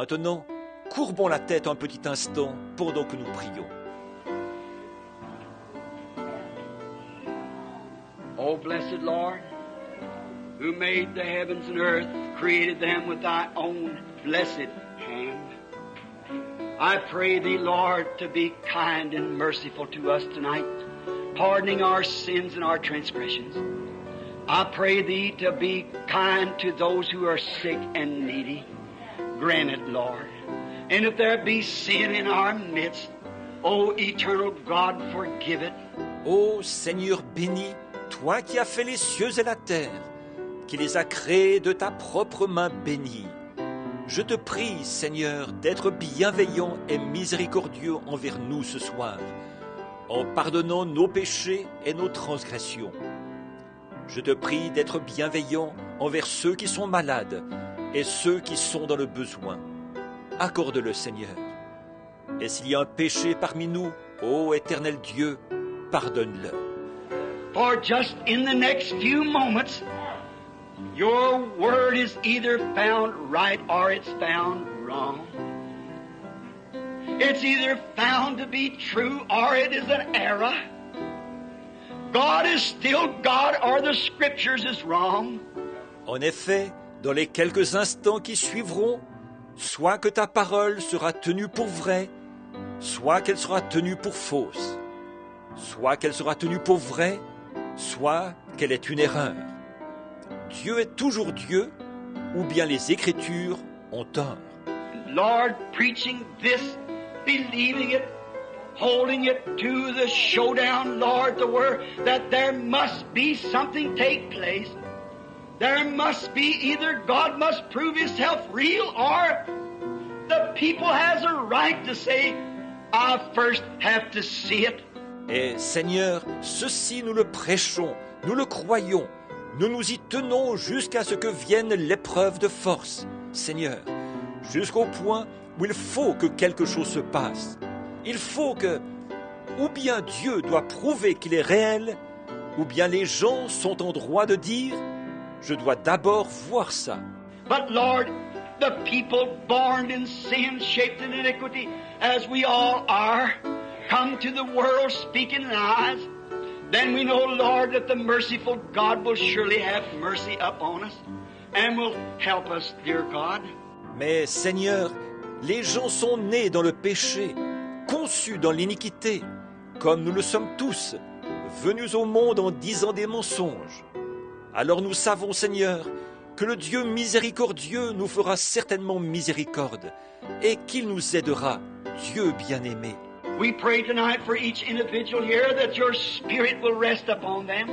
Maintenant, courbons la tête un petit instant pendant que nous prions. O blessed Lord, who made the heavens and earth, created them with thy own blessed hand. I pray thee, Lord, to be kind and merciful to us tonight, pardoning our sins and our transgressions. I pray thee to be kind to those who are sick and needy. Grant it, Lord. And if there be sin in our midst, O eternal God, forgive it. Ô Seigneur béni, toi qui as fait les cieux et la terre, qui les as créés de ta propre main bénie, je te prie, Seigneur, d'être bienveillant et miséricordieux envers nous ce soir, en pardonnant nos péchés et nos transgressions. Je te prie d'être bienveillant envers ceux qui sont malades et ceux qui sont dans le besoin. Accorde-le, Seigneur. Et s'il y a un péché parmi nous, ô éternel Dieu, pardonne-le. For just in the next few moments, your word is either found right or it's found wrong. It's either found to be true or it is an error. God is still God or the scriptures is wrong. En effet, dans les quelques instants qui suivront, soit que ta parole sera tenue pour vraie, soit qu'elle sera tenue pour fausse, soit qu'elle sera tenue pour vraie, soit qu'elle est une erreur. Dieu est toujours Dieu, ou bien les Écritures ont tort. Lord, preaching this, believing it, holding it to the showdown, Lord, the word that there must be something take place. There must be either God must prove Himself real or the people has a right to say, I first have to see it. Et Seigneur, ceci nous le prêchons, nous le croyons, nous nous y tenons jusqu'à ce que vienne l'épreuve de force, Seigneur, jusqu'au point où il faut que quelque chose se passe. Il faut que, ou bien Dieu doit prouver qu'il est réel, ou bien les gens sont en droit de dire, je dois d'abord voir ça. But Lord, the people born in sin, shaped in iniquity, as we all are, come to the world speaking lies, then we know, Lord, that the merciful God will surely have mercy upon us and will help us, dear God. Mais Seigneur, les gens sont nés dans le péché, conçus dans l'iniquité, comme nous le sommes tous, venus au monde en disant des mensonges. Alors nous savons, Seigneur, que le Dieu miséricordieux nous fera certainement miséricorde et qu'il nous aidera, Dieu bien-aimé. We pray tonight for each individual here that your Spirit will rest upon them,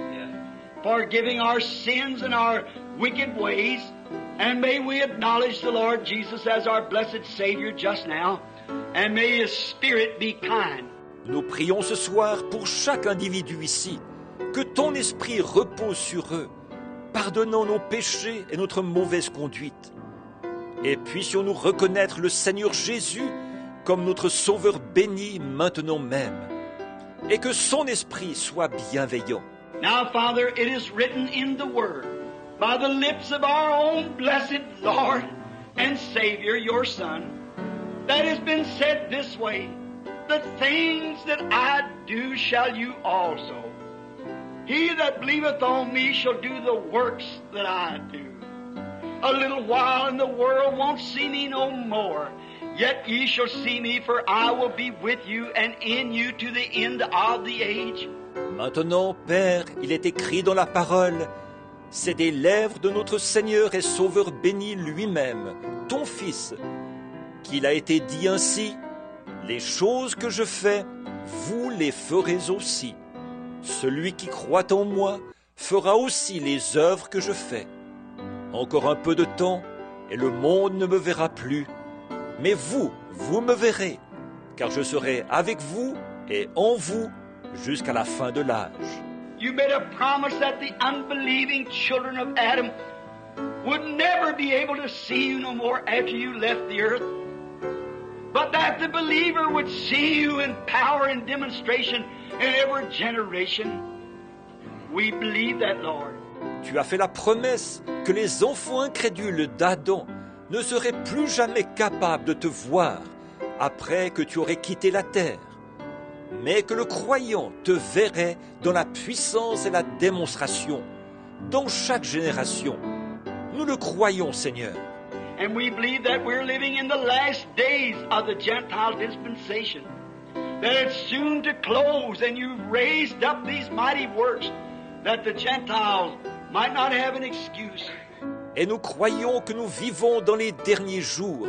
forgiving our sins and our wicked ways, and may we acknowledge the Lord Jesus as our blessed Savior just now, and may His Spirit be kind. Nous prions ce soir pour chaque individu ici, que ton esprit repose sur eux, pardonnant nos péchés et notre mauvaise conduite. Et puissions-nous reconnaître le Seigneur Jésus comme notre Sauveur béni maintenant même, et que son esprit soit bienveillant. Now, Father, it is written in the Word, by the lips of our own blessed Lord and Savior, your Son, that has been said this way, the things that I do shall you also. He that believeth on me shall do the works that I do. A little while and the world won't see me no more. Yet ye shall see me, for I will be with you and in you to the end of the age. Maintenant, Père, il est écrit dans la parole, c'est des lèvres de notre Seigneur et Sauveur béni lui-même, ton Fils, qu'il a été dit ainsi, les choses que je fais, vous les ferez aussi. Celui qui croit en moi fera aussi les œuvres que je fais. Encore un peu de temps, et le monde ne me verra plus. Mais vous, vous me verrez, car je serai avec vous et en vous jusqu'à la fin de l'âge. You made a promise that the unbelieving children of Adam would never be able to see you no more after you left the earth, but that the believer would see you in power and demonstration in every generation. We believe that, Lord. Tu as fait la promesse que les enfants incrédules d'Adam ne serait plus jamais capable de te voir après que tu aurais quitté la terre, mais que le croyant te verrait dans la puissance et la démonstration, dans chaque génération. Nous le croyons, Seigneur. And we believe that we're living in the last days of the Gentile dispensation. That it's soon to close, and you've raised up these mighty works that the Gentiles might not have an excuse. Et nous croyons que nous vivons dans les derniers jours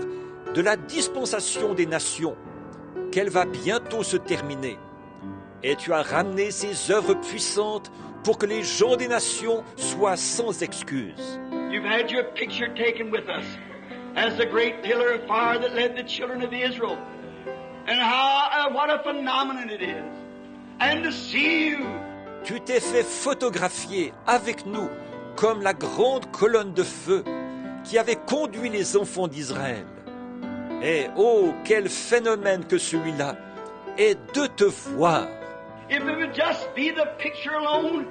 de la dispensation des nations, qu'elle va bientôt se terminer. Et tu as ramené ces œuvres puissantes pour que les gens des nations soient sans excuse. You've had your picture taken with us as the great pillar of fire that led the children of Israel. And what a phenomenon it is. And to see you. Tu t'es fait photographier avec nous comme la grande colonne de feu qui avait conduit les enfants d'Israël. Et oh, quel phénomène que celui-là est de te voir. If it would just be the picture alone,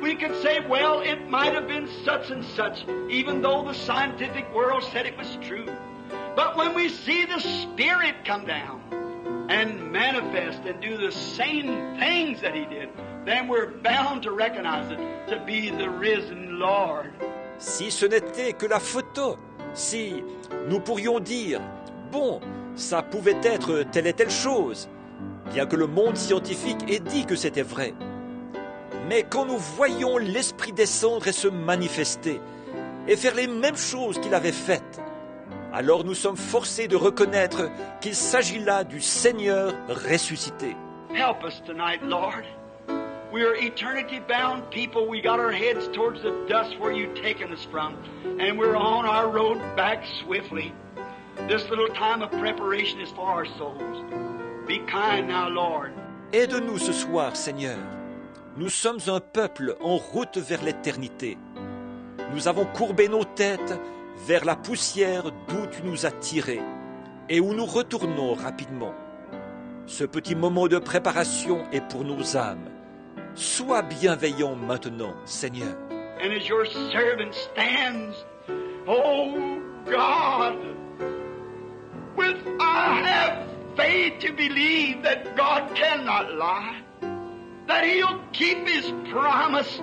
we could say, well, it might have been such and such, even though the scientific world said it was true. But when we see the Spirit come down and manifest and do the same things that He did, then we're bound to recognize it to be the risen Lord. Si ce n'était que la photo, si nous pourrions dire, bon, ça pouvait être telle et telle chose, bien que le monde scientifique ait dit que c'était vrai. Mais quand nous voyons l'Esprit descendre et se manifester, et faire les mêmes choses qu'il avait faites, alors nous sommes forcés de reconnaître qu'il s'agit là du Seigneur ressuscité. Help us tonight, Lord. We are eternity-bound people. We got our heads towards the dust where you've taken us from, and we're on our road back swiftly. This little time of preparation is for our souls. Be kind now, Lord. Aide-nous ce soir, Seigneur. Nous sommes un peuple en route vers l'éternité. Nous avons courbé nos têtes vers la poussière d'où tu nous as tirés et où nous retournons rapidement. Ce petit moment de préparation est pour nos âmes. Sois bienveillant maintenant, Seigneur. And as your servant stands, oh God, I have faith to believe that God cannot lie, that He'll keep His promise.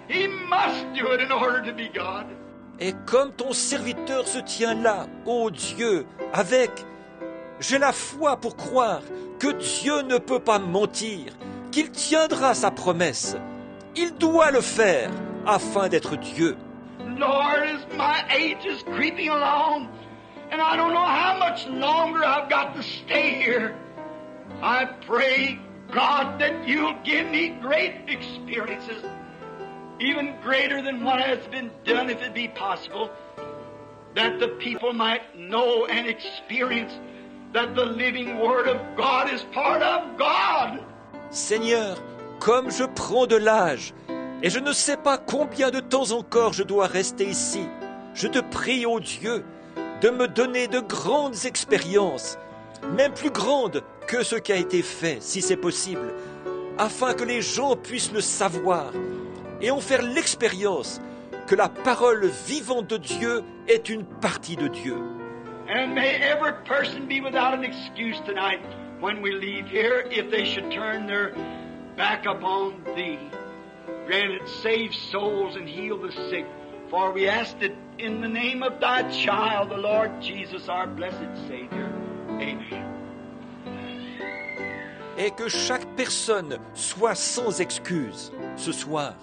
He must do it in order to be God. Et comme ton serviteur se tient là, ô Dieu, j'ai la foi pour croire que Dieu ne peut pas mentir, qu'il tiendra sa promesse. Il doit le faire afin d'être Dieu. Lord, as my age is creeping along, and I don't know how much longer I've got to stay here, I pray, God, that you'll give me great experiences, even greater than what has been done, if it be possible, that the people might know and experience that the living Word of God is part of God. Seigneur, comme je prends de l'âge, et je ne sais pas combien de temps encore je dois rester ici, je te prie, ô Dieu, de me donner de grandes expériences, même plus grandes que ce qui a été fait, si c'est possible, afin que les gens puissent le savoir et en faire l'expérience que la parole vivante de Dieu est une partie de Dieu. And may every person be without an excuse tonight when we leave here, if they should turn their back upon Thee. Grant it, save souls and heal the sick, for we ask it in the name of Thy child, the Lord Jesus, our blessed Savior. Amen. Et que chaque personne soit sans excuse ce soir,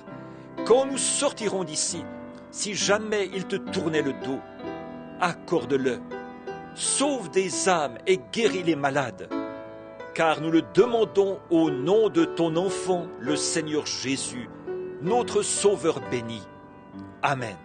quand nous sortirons d'ici, si jamais il te tournait le dos, accorde-le. Sauve des âmes et guéris les malades, car nous le demandons au nom de ton enfant, le Seigneur Jésus, notre Sauveur béni. Amen.